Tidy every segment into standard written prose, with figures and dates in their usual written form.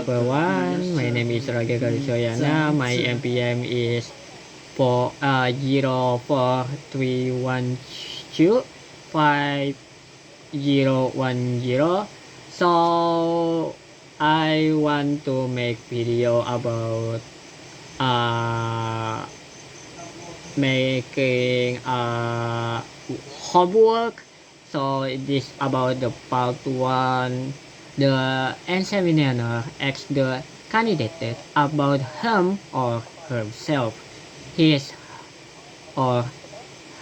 everyone. My name is Roger Garusoyana. My MPM is 043125010. So I want to make video about uh, making homework. So this about the part 1. The examiner asks the candidate about him or herself, his or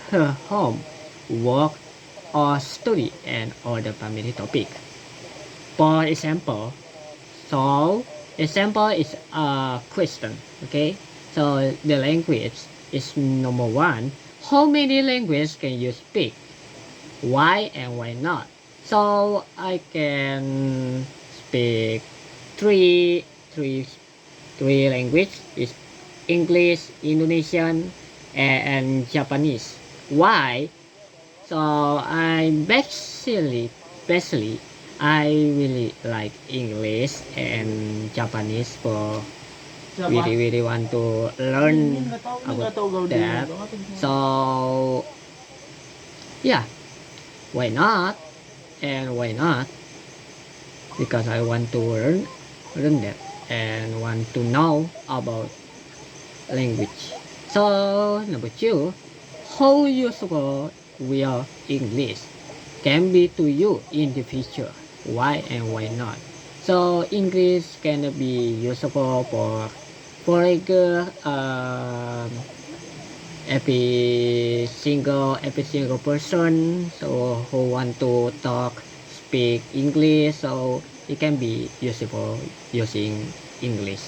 her home, work or study, and other family topic. For example, so example is a question. Okay, so the language is number 1. How many languages can you speak? Why and why not? So I can speak three language is English, Indonesian, and Japanese. Why? So I basically I really like English and Japanese for really want to learn about that. So yeah, why not? And why not? Because I want to learn that and want to know about language. So number 2, how useful will English can be to you in the future? Why and why not? So English can be useful for every single person so who want to speak English, so it can be useful using English.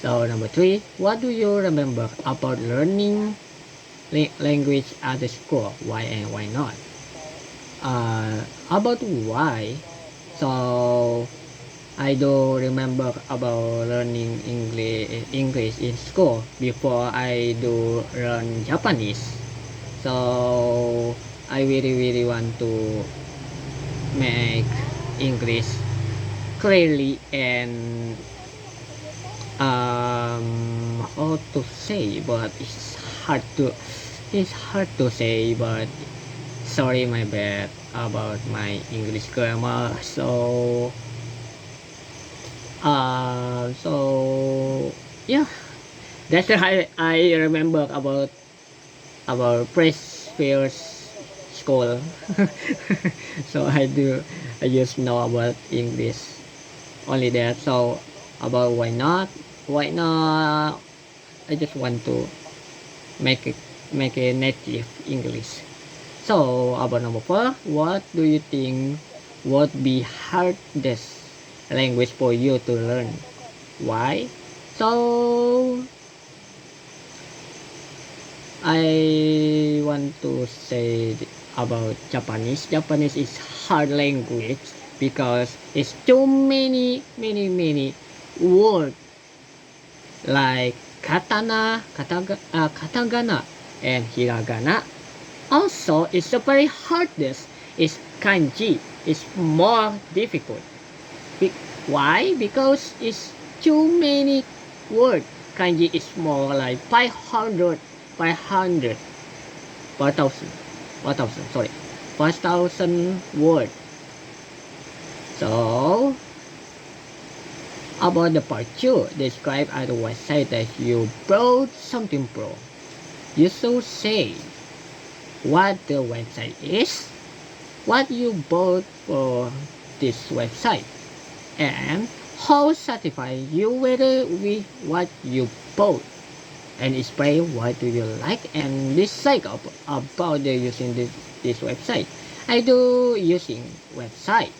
So number 3, what do you remember about learning language at the school? Why and why not? About why, so I do remember about learning English in school before I do learn Japanese. So I really want to make English clearly and how to say, but it's hard to say, but sorry, my bad about my English grammar. So yeah, that's why I remember about previous school. So I just know about English only that. So about why not, I just want to make a native English. So about number 4, what do you think would be hardest language for you to learn? Why? So I want to say about Japanese. Japanese is hard language because it's too many words like katakana and hiragana. Also, it's the very hardest is kanji. It's more difficult. Why? Because it's too many words. Kanji is more like 500 4,000 words. So about the part 2, describe at the website that you bought something pro. You should say what the website is, what you bought for this website, and how satisfied you were with what you bought, and explain what do you like and dislike about using this website. I do using website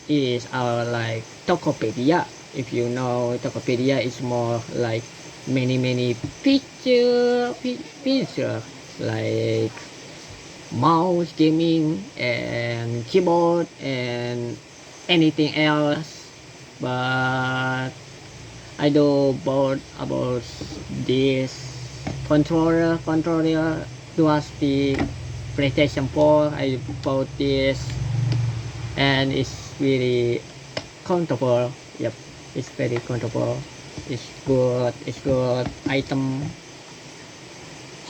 is like Tokopedia. If you know, Tokopedia is more like many feature like mouse, gaming, and keyboard, and anything else. But I do bought about this controller DualShock PlayStation 4. I bought this and it's really comfortable. Yep. It's very comfortable. It's good. It's good item.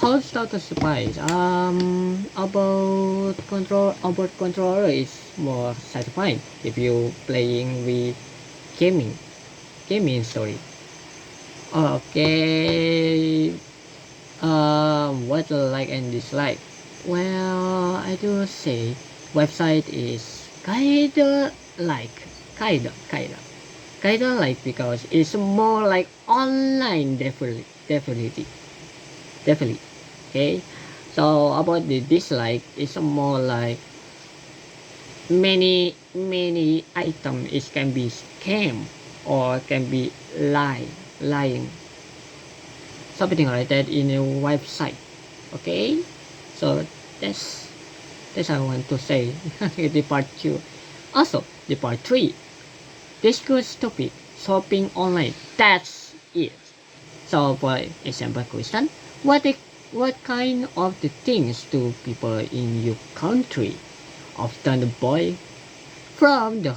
How status supplies? About controller is more satisfying if you playing with gaming. Gaming, sorry. Okay. What I like and dislike? Well, I do say website is kinda like because it's more like online definitely. Okay, so about the dislike, it's more like many item it can be scam or can be lying something like that in a website. Okay, so that's I want to say. The part 2. Also the part 3, discuss topic shopping online. That's it. So for example question, what kind of the things do people in your country often buy from the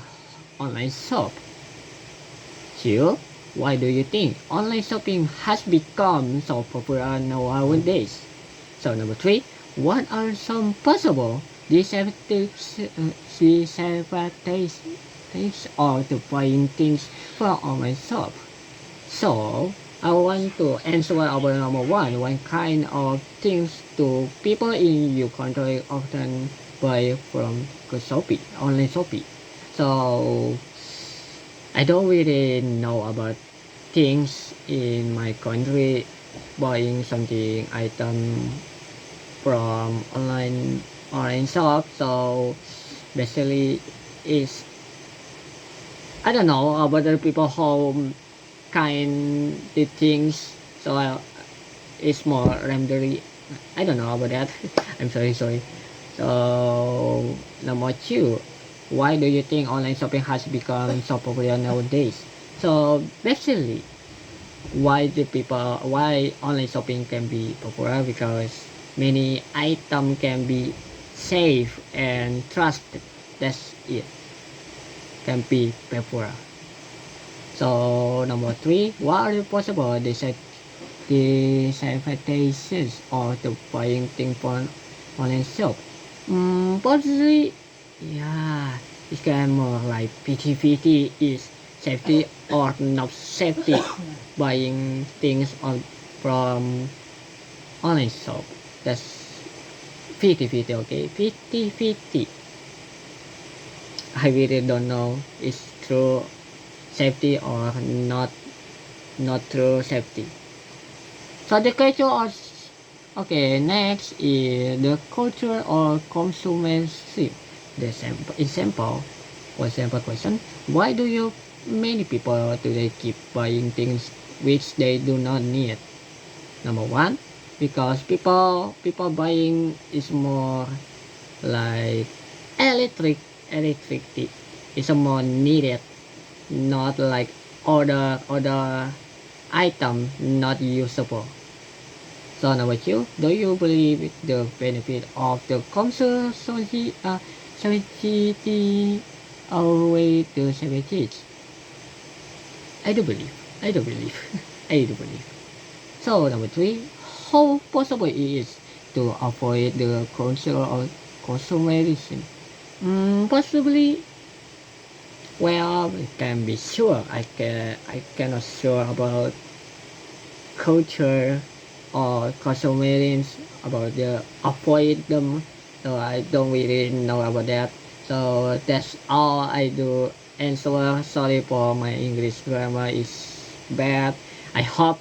online shop? So why do you think online shopping has become so popular nowadays? So number 3, what are some possible disadvantages of the buying things from online shop? So I want to answer about number 1. What kind of things do people in your country often buy from Shopee, online Shopee? So I don't really know about things in my country buying something item from online shop. So basically is I don't know about other people how kind the things. So it's more randomly. I don't know about that. I'm sorry. So number 2, why do you think online shopping has become so popular nowadays? So basically, why online shopping can be popular because many items can be safe and trusted. That's it. Can be popular. So number 3, what are the possible disadvantages of the buying things from online shop? Possibly, yeah, it's kind of more like 50-50 is safety or not safety buying things from online shop. That's 50-50, okay? 50-50. I really don't know it's true safety or not true safety. So the culture or okay, next is the culture or consumership. The example, for example question, why do you many people today keep buying things which they do not need? Number 1, because people buying is more like electricity is more needed, not like other item not usable. So number 2, do you believe the benefit of the consultancy outweigh the disadvantages? I do believe. I do believe. I do believe. So number 3, how possible it is to avoid the culture of consumerism? Possibly. Well, it can be sure. I cannot sure about culture or consumerism about the avoid them. So I don't really know about that. So that's all I do answer. Sorry for my English grammar is bad. I hope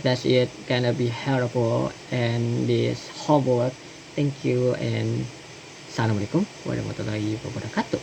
that it gonna be helpful and this homework. Thank you and Assalamualaikum warahmatullahi wabarakatuh.